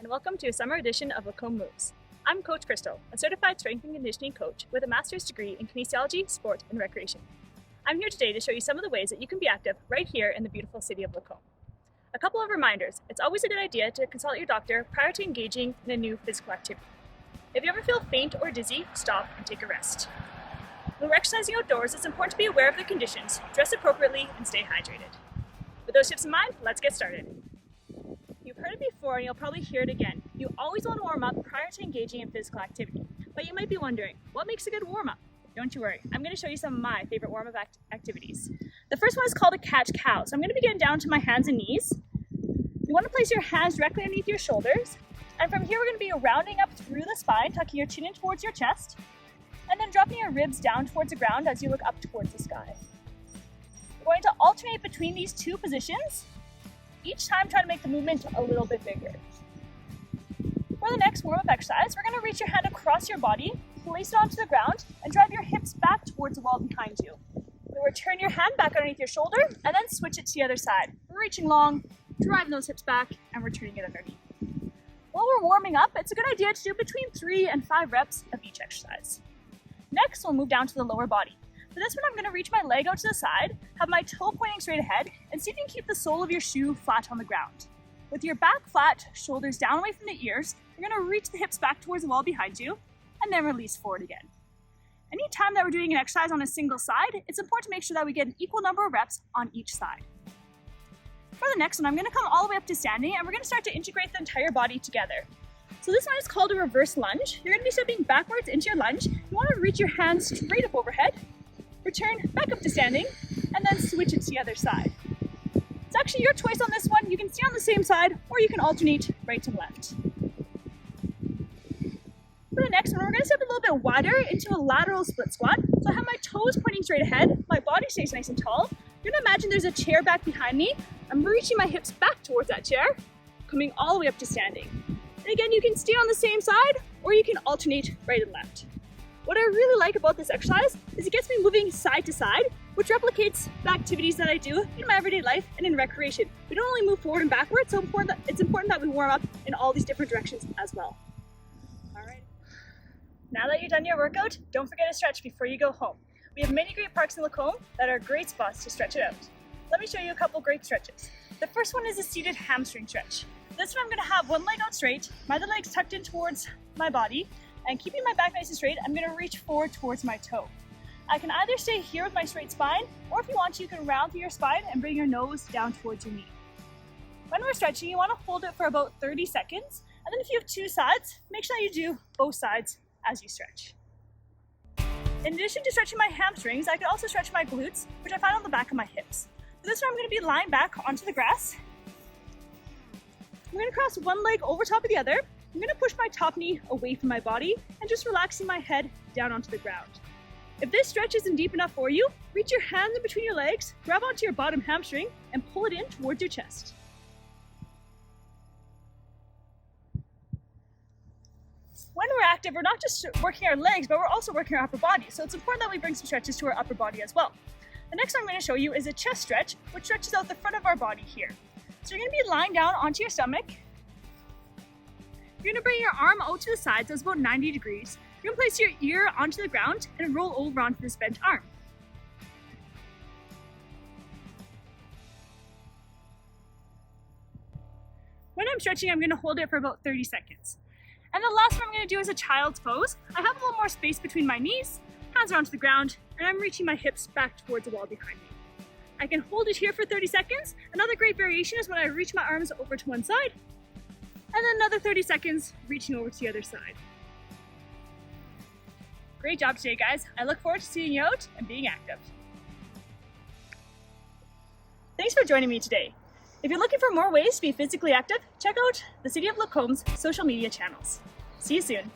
and welcome to a summer edition of Lacombe Moves. I'm Coach Crystal, a certified strength and conditioning coach with a master's degree in kinesiology, sport, and recreation. I'm here today to show you some of the ways that you can be active right here in the beautiful city of Lacombe. A couple of reminders: it's always a good idea to consult your doctor prior to engaging in a new physical activity. If you ever feel faint or dizzy, stop and take a rest. When we're exercising outdoors, it's important to be aware of the conditions, dress appropriately, and stay hydrated. With those tips in mind, let's get started. You've heard it before and you'll probably hear it again. You always want to warm up prior to engaging in physical activity. But you might be wondering, what makes a good warm-up? Don't you worry, I'm going to show you some of my favorite warm-up activities. The first one is called a catch-cow. So I'm going to be getting down to my hands and knees. You want to place your hands directly underneath your shoulders. And from here we're going to be rounding up through the spine, tucking your chin in towards your chest. And then dropping your ribs down towards the ground as you look up towards the sky. We're going to alternate between these two positions. Each time try to make the movement a little bit bigger. For the next warm-up exercise, we're going to reach your hand across your body, place it onto the ground, and drive your hips back towards the wall behind you. You'll return your hand back underneath your shoulder, and then switch it to the other side. Reaching long, driving those hips back, and returning it underneath. While we're warming up, it's a good idea to do between 3 and 5 reps of each exercise. Next, we'll move down to the lower body. For this one, I'm going to reach my leg out to the side, have my toe pointing straight ahead, and see if you can keep the sole of your shoe flat on the ground. With your back flat, shoulders down away from the ears, you're going to reach the hips back towards the wall behind you, and then release forward again. Anytime that we're doing an exercise on a single side, it's important to make sure that we get an equal number of reps on each side. For the next one, I'm going to come all the way up to standing, and we're going to start to integrate the entire body together. So this one is called a reverse lunge. You're going to be stepping backwards into your lunge. You want to reach your hands straight up overhead, return back up to standing, and then switch it to the other side. It's actually your choice on this one. You can stay on the same side, or you can alternate right to left. For the next one, we're going to step a little bit wider into a lateral split squat. So I have my toes pointing straight ahead, my body stays nice and tall. You're going to imagine there's a chair back behind me. I'm reaching my hips back towards that chair, coming all the way up to standing. And again, you can stay on the same side, or you can alternate right and left. What I really like about this exercise is it gets me moving side to side, which replicates the activities that I do in my everyday life and in recreation. We don't only move forward and backward, so it's important that we warm up in all these different directions as well. All right. Now that you've done your workout, don't forget to stretch before you go home. We have many great parks in Lacombe that are great spots to stretch it out. Let me show you a couple great stretches. The first one is a seated hamstring stretch. This one I'm going to have one leg out straight, my other leg's tucked in towards my body, and keeping my back nice and straight, I'm going to reach forward towards my toe. I can either stay here with my straight spine, or if you want to, you can round through your spine and bring your nose down towards your knee. When we're stretching, you want to hold it for about 30 seconds, and then if you have 2 sides, make sure you do both sides as you stretch. In addition to stretching my hamstrings, I can also stretch my glutes, which I find on the back of my hips. For this one, I'm going to be lying back onto the grass. I'm going to cross one leg over top of the other. I'm going to push my top knee away from my body and just relaxing my head down onto the ground. If this stretch isn't deep enough for you, reach your hands in between your legs, grab onto your bottom hamstring, and pull it in towards your chest. When we're active, we're not just working our legs, but we're also working our upper body. So it's important that we bring some stretches to our upper body as well. The next one I'm going to show you is a chest stretch, which stretches out the front of our body here. So you're going to be lying down onto your stomach. You're going to bring your arm out to the side, so it's about 90 degrees. You're going to place your ear onto the ground and roll over onto this bent arm. When I'm stretching, I'm going to hold it for about 30 seconds. And the last one I'm going to do is a child's pose. I have a little more space between my knees, hands are onto the ground, and I'm reaching my hips back towards the wall behind me. I can hold it here for 30 seconds. Another great variation is when I reach my arms over to one side, and then another 30 seconds reaching over to the other side. Great job today, guys. I look forward to seeing you out and being active. Thanks for joining me today. If you're looking for more ways to be physically active, check out the City of Lacombe's social media channels. See you soon.